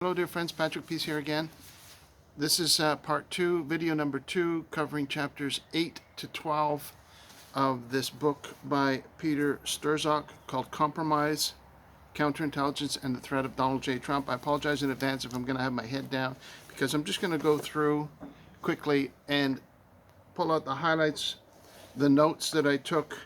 Hello dear friends, Patrick Peace here again. This is part 2, video number 2, covering chapters 8 to 12 of this book by Peter Strzok called Compromise, Counterintelligence, and the Threat of Donald J. Trump. I apologize in advance if I'm going to have my head down, because I'm just going to go through quickly and pull out the highlights, the notes that I took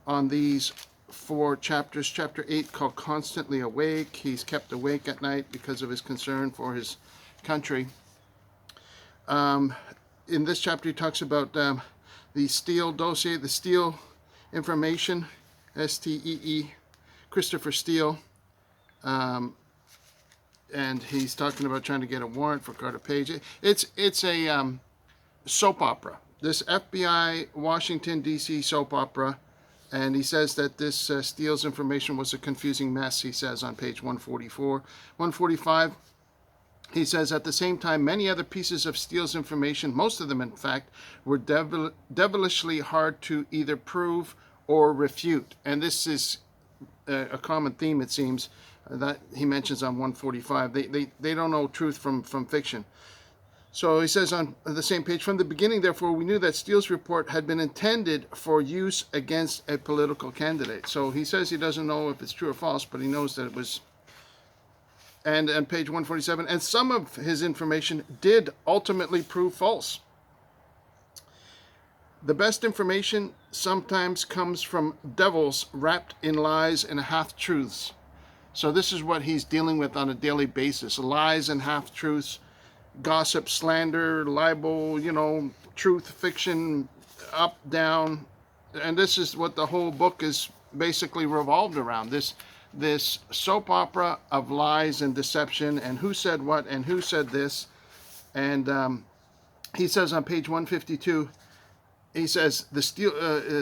on these four chapters. Chapter 8 called Constantly Awake. He's kept awake at night because of his concern for his country. In this chapter he talks about the Steele dossier, the Steele information, S-T-E-E, Christopher Steele. And he's talking about trying to get a warrant for Carter Page. It's a soap opera. This FBI Washington, D.C. soap opera. And he says that this Steele's information was a confusing mess, he says on page 144. 145, he says, at the same time, many other pieces of Steele's information, most of them in fact, were devilishly hard to either prove or refute. And this is a common theme, it seems, that he mentions on 145. They don't know truth from fiction. So he says on the same page, from the beginning, therefore, we knew that Steele's report had been intended for use against a political candidate. So he says he doesn't know if it's true or false, but he knows that it was. And on page 147, and some of his information did ultimately prove false. The best information sometimes comes from devils wrapped in lies and half-truths. So this is what he's dealing with on a daily basis, lies and half-truths. Gossip, slander, libel, truth, fiction, up, down. And this is what the whole book is basically revolved around. This soap opera of lies and deception, and who said what and who said this. And he says on page 152, he says the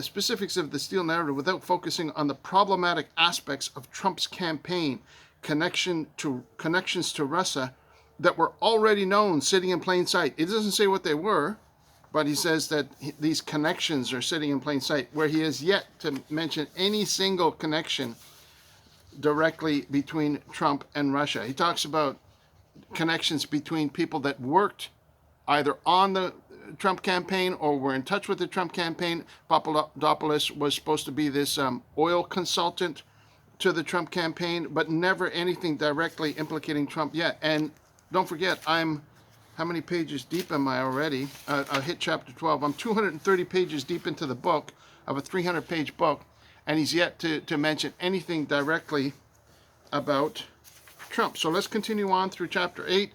specifics of the Steele narrative without focusing on the problematic aspects of Trump's campaign, connections to Russia, that were already known, sitting in plain sight. It doesn't say what they were, but he says that these connections are sitting in plain sight, where he has yet to mention any single connection directly between Trump and Russia. He talks about connections between people that worked either on the Trump campaign or were in touch with the Trump campaign. Papadopoulos was supposed to be this oil consultant to the Trump campaign, but never anything directly implicating Trump yet. And don't forget, how many pages deep am I already? I hit chapter 12. I'm 230 pages deep into the book, of a 300-page book, and he's yet to mention anything directly about Trump. So let's continue on through chapter 8.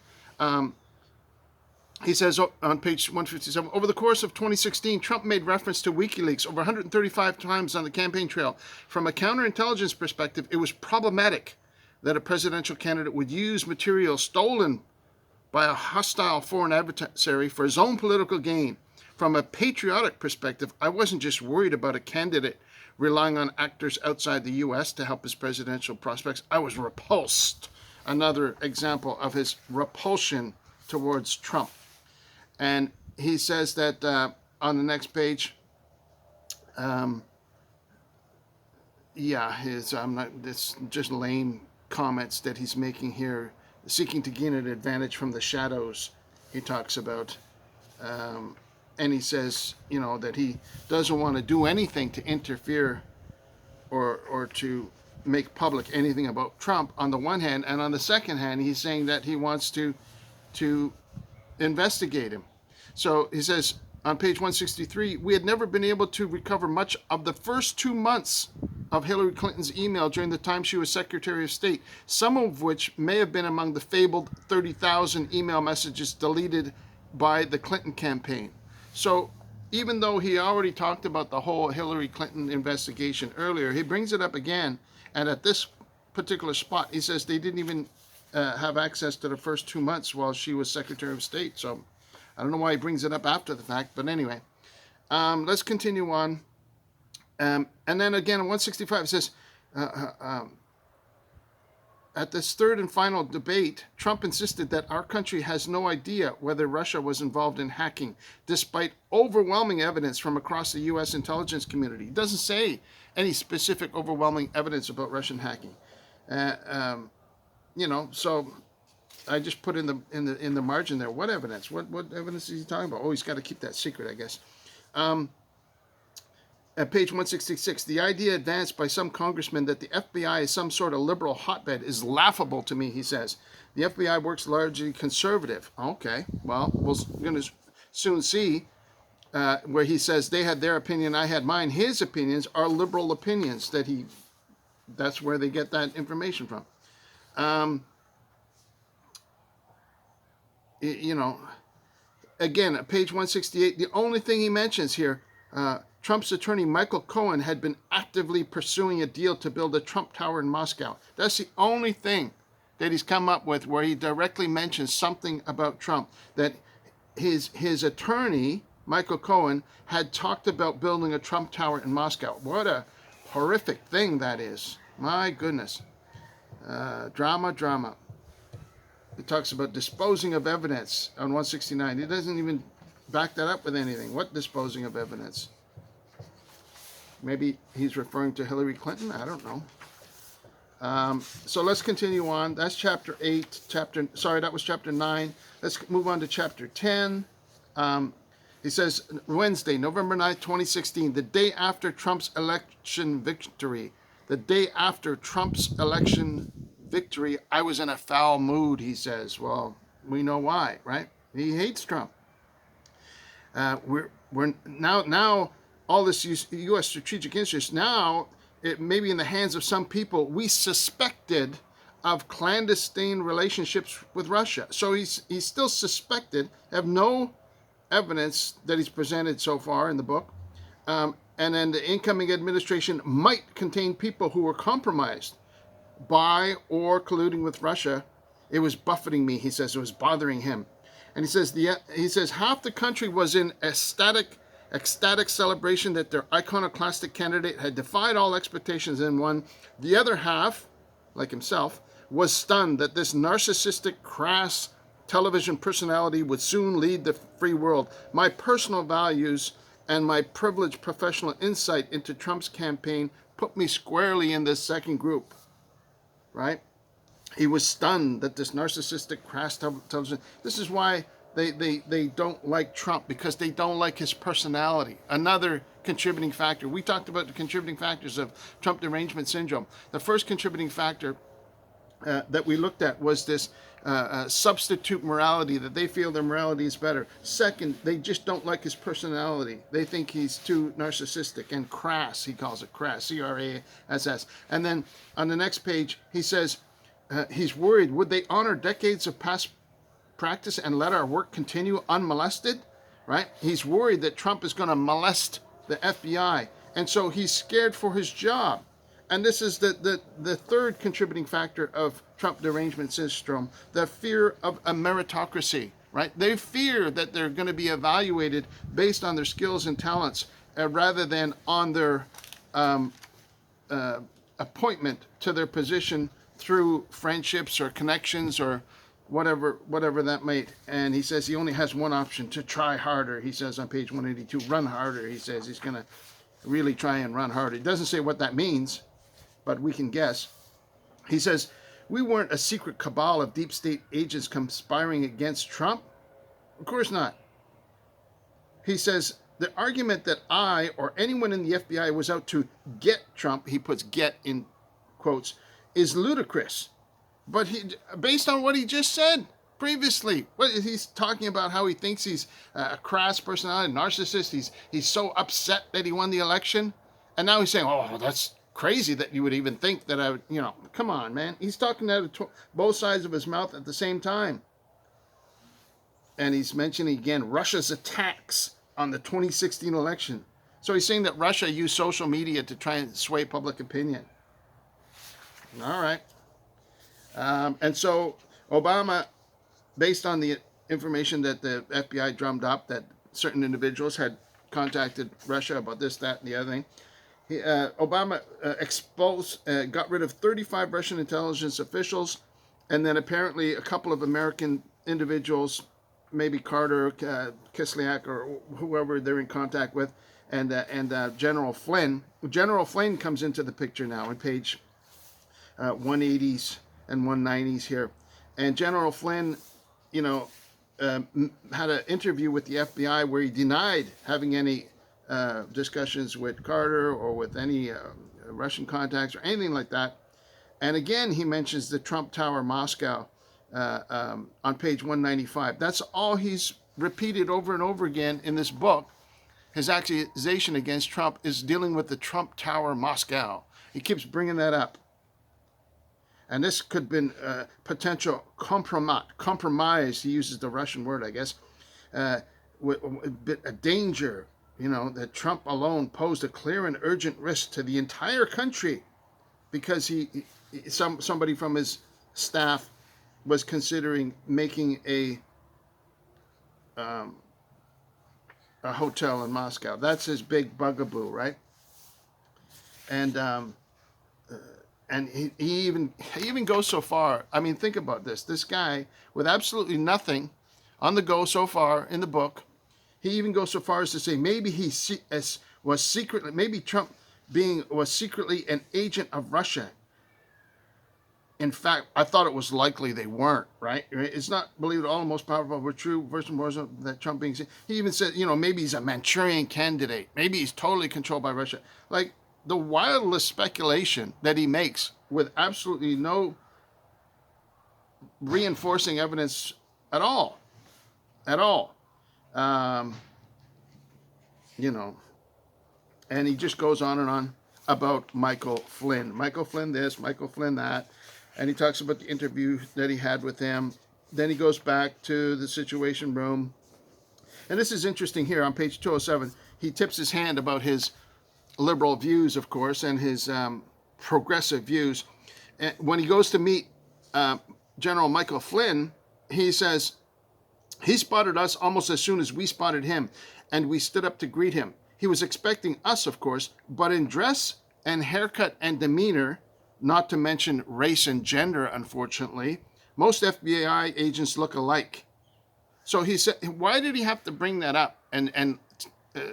He says on page 157, over the course of 2016, Trump made reference to WikiLeaks over 135 times on the campaign trail. From a counterintelligence perspective, it was problematic that a presidential candidate would use material stolen by a hostile foreign adversary for his own political gain. From a patriotic perspective, I wasn't just worried about a candidate relying on actors outside the U.S. to help his presidential prospects. I was repulsed. Another example of his repulsion towards Trump. And he says that on the next page, it's just lame comments that he's making here, seeking to gain an advantage from the shadows he talks about. And he says, that he doesn't want to do anything to interfere or to make public anything about Trump on the one hand, and on the second hand, he's saying that he wants to investigate him. So he says on page 163, we had never been able to recover much of the first 2 months of Hillary Clinton's email during the time she was Secretary of State, some of which may have been among the fabled 30,000 email messages deleted by the Clinton campaign. So even though he already talked about the whole Hillary Clinton investigation earlier, he brings it up again, and at this particular spot, he says they didn't even have access to the first 2 months while she was Secretary of State. So I don't know why he brings it up after the fact, but anyway. Let's continue on. And then again, in 165, it says, at this third and final debate, Trump insisted that our country has no idea whether Russia was involved in hacking, despite overwhelming evidence from across the U.S. intelligence community. He doesn't say any specific overwhelming evidence about Russian hacking. So I just put in the margin there. What evidence? What evidence is he talking about? Oh, he's got to keep that secret, I guess. At page 166, the idea advanced by some congressmen that the FBI is some sort of liberal hotbed is laughable to me, he says. The FBI works largely conservative. Okay, well, we're going to soon see where he says they had their opinion, I had mine. His opinions are liberal opinions that's where they get that information from. Again, at page 168, the only thing he mentions here, Trump's attorney Michael Cohen had been actively pursuing a deal to build a Trump Tower in Moscow. That's the only thing that he's come up with where he directly mentions something about Trump, that his attorney, Michael Cohen, had talked about building a Trump Tower in Moscow. What a horrific thing that is. My goodness. Drama. It talks about disposing of evidence on 169. He doesn't even back that up with anything. What disposing of evidence? Maybe he's referring to Hillary Clinton? I don't know. So let's continue on. That's chapter 8. That was chapter 9. Let's move on to chapter 10. He says, Wednesday, November 9th, 2016, the day after Trump's election victory. The day after Trump's election victory, I was in a foul mood, he says. Well, we know why, right? He hates Trump. We're now all this U.S. strategic interest, now it may be in the hands of some people we suspected of clandestine relationships with Russia. So he's still suspected, have no evidence that he's presented so far in the book. And then the incoming administration might contain people who were compromised by or colluding with Russia. It was buffeting me, he says. It was bothering him. And he says half the country was in ecstatic celebration that their iconoclastic candidate had defied all expectations and won. The other half, like himself, was stunned that this narcissistic, crass television personality would soon lead the free world. My personal values and my privileged professional insight into Trump's campaign put me squarely in this second group, right? He was stunned that this narcissistic, crass television. This is why they don't like Trump, because they don't like his personality. Another contributing factor. We talked about the contributing factors of Trump derangement syndrome. The first contributing factor that we looked at was this substitute morality, that they feel their morality is better. Second, they just don't like his personality. They think he's too narcissistic and crass. He calls it crass, C-R-A-S-S. And then on the next page, he says he's worried, would they honor decades of past practice and let our work continue unmolested? Right? He's worried that Trump is going to molest the FBI. And so he's scared for his job. And this is the third contributing factor of Trump derangement syndrome, the fear of a meritocracy, right? They fear that they're going to be evaluated based on their skills and talents rather than on their appointment to their position through friendships or connections or whatever that might. And he says he only has one option: to try harder. He says on page 182, run harder. He says he's going to really try and run harder. He doesn't say what that means, but we can guess. He says, we weren't a secret cabal of deep state agents conspiring against Trump. Of course not. He says, the argument that I or anyone in the FBI was out to get Trump, he puts get in quotes, is ludicrous. But based on what he just said previously, he's talking about how he thinks he's a crass personality, a narcissist. He's so upset that he won the election. And now he's saying, oh, that's crazy that you would even think that I would, come on, man. He's talking out of both sides of his mouth at the same time. And he's mentioning again Russia's attacks on the 2016 election. So he's saying that Russia used social media to try and sway public opinion. All right. And so Obama, based on the information that the FBI drummed up, that certain individuals had contacted Russia about this, that, and the other thing, Obama got rid of 35 Russian intelligence officials, and then apparently a couple of American individuals, maybe Carter, Kislyak, or whoever they're in contact with, and General Flynn. General Flynn comes into the picture now on page 180s and 190s here. And General Flynn, you know, had an interview with the FBI where he denied having any discussions with Carter or with any Russian contacts or anything like that. And again, he mentions the Trump Tower, Moscow, on page 195. That's all he's repeated over and over again in this book. His accusation against Trump is dealing with the Trump Tower, Moscow. He keeps bringing that up. And this could have been potential compromise, he uses the Russian word, I guess, a danger, that Trump alone posed a clear and urgent risk to the entire country because somebody from his staff was considering making a hotel in Moscow. That's his big bugaboo, right? And he even goes so far. I mean, think about this. This guy with absolutely nothing on the go so far in the book, he even goes so far as to say maybe maybe Trump was secretly an agent of Russia. In fact, I thought it was likely they weren't, right? It's not believed all the most powerful but true version that Trump being seen. He even said, maybe he's a Manchurian candidate. Maybe he's totally controlled by Russia. Like, the wildest speculation that he makes with absolutely no reinforcing evidence at all. And he just goes on and on about Michael Flynn. Michael Flynn this, Michael Flynn that. And he talks about the interview that he had with him. Then he goes back to the Situation Room. And this is interesting here on page 207. He tips his hand about his liberal views, of course, and his progressive views. And when he goes to meet General Michael Flynn, he says, he spotted us almost as soon as we spotted him, and we stood up to greet him. He was expecting us, of course, but in dress and haircut and demeanor, not to mention race and gender, unfortunately, most FBI agents look alike. So he said, why did he have to bring that up and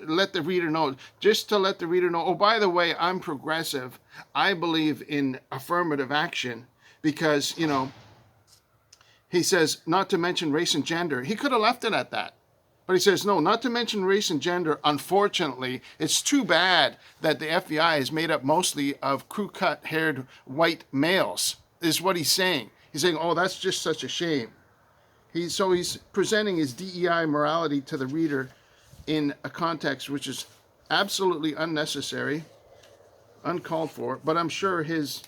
let the reader know, just to let the reader know, oh, by the way, I'm progressive. I believe in affirmative action because, he says, not to mention race and gender. He could have left it at that. But he says, no, not to mention race and gender. Unfortunately, it's too bad that the FBI is made up mostly of crew-cut haired white males, is what he's saying. He's saying, oh, that's just such a shame. He's presenting his DEI morality to the reader in a context which is absolutely unnecessary, uncalled for, but I'm sure his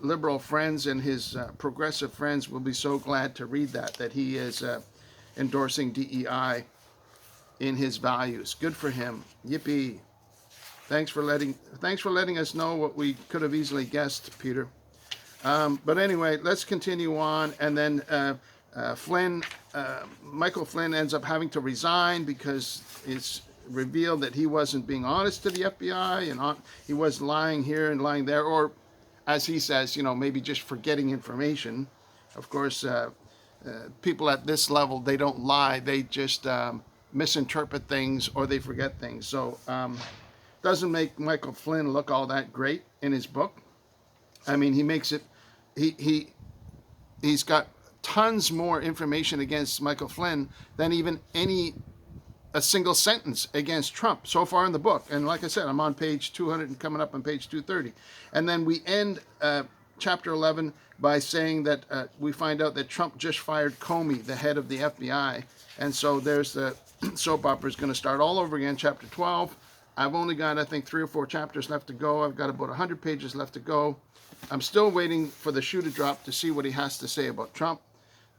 liberal friends and his progressive friends will be so glad to read that he is endorsing DEI in his values. Good for him. Yippee. Thanks for letting us know what we could have easily guessed, Peter. But anyway, let's continue on, and then Michael Flynn ends up having to resign because it's revealed that he wasn't being honest to the FBI and he was lying here and lying there, or as he says, maybe just forgetting information. Of course, people at this level, they don't lie. They just misinterpret things or they forget things. So doesn't make Michael Flynn look all that great in his book. I mean, he makes it, he's got tons more information against Michael Flynn than even a single sentence against Trump so far in the book. And like I said, I'm on page 200 and coming up on page 230. And then we end chapter 11 by saying that we find out that Trump just fired Comey, the head of the FBI. And so there's the soap opera is going to start all over again, chapter 12. I've only got, I think, 3 or 4 chapters left to go. I've got about 100 pages left to go. I'm still waiting for the shoe to drop to see what he has to say about Trump.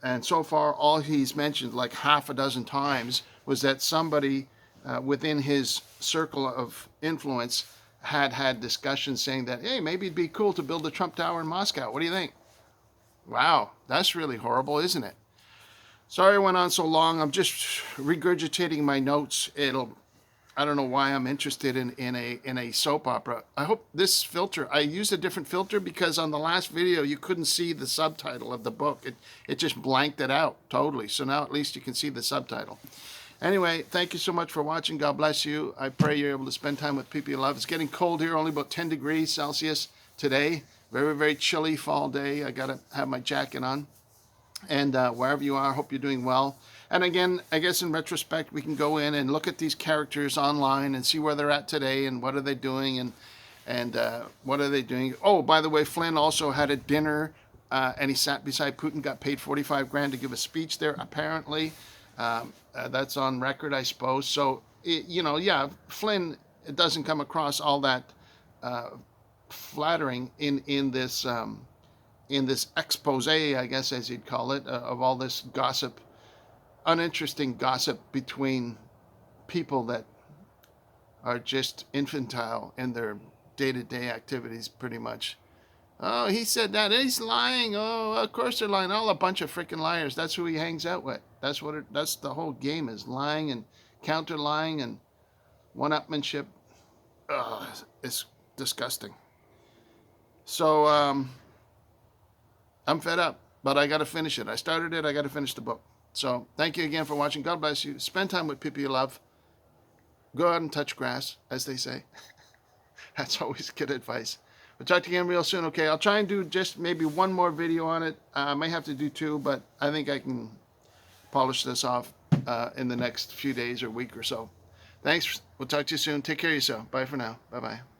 And so far, all he's mentioned like half a dozen times was that somebody within his circle of influence had discussions saying that, hey, maybe it'd be cool to build a Trump Tower in Moscow. What do you think? Wow, that's really horrible, isn't it? Sorry I went on so long. I'm just regurgitating my notes. I don't know why I'm interested in a soap opera. I hope this filter, I used a different filter because on the last video you couldn't see the subtitle of the book. It just blanked it out totally. So now at least you can see the subtitle. Anyway, thank you so much for watching. God bless you. I pray you're able to spend time with people you love. It's getting cold here, only about 10 degrees Celsius today. Very, very chilly fall day. I got to have my jacket on. And wherever you are, I hope you're doing well. And again, I guess in retrospect, we can go in and look at these characters online and see where they're at today and what are they doing and what are they doing. Oh, by the way, Flynn also had a dinner and he sat beside Putin, got paid 45 grand to give a speech there, apparently. That's on record, I suppose. So, yeah, Flynn, it doesn't come across all that flattering in this expose, I guess, as you'd call it, of all this gossip, uninteresting gossip between people that are just infantile in their day-to-day activities, pretty much. Oh, he said that. He's lying. Oh, of course they're lying. All a bunch of freaking liars. That's who he hangs out with. That's the whole game, is lying and counter lying and one-upmanship. Ugh, it's disgusting. So I'm fed up, but I got to finish it. I started it. I got to finish the book. So thank you again for watching. God bless you. Spend time with people you love. Go out and touch grass, as they say. That's always good advice. We'll talk to you again real soon, okay? I'll try and do just maybe one more video on it. I may have to do two, but I think I can polish this off in the next few days or week or so. Thanks. We'll talk to you soon. Take care of yourself. Bye for now. Bye-bye.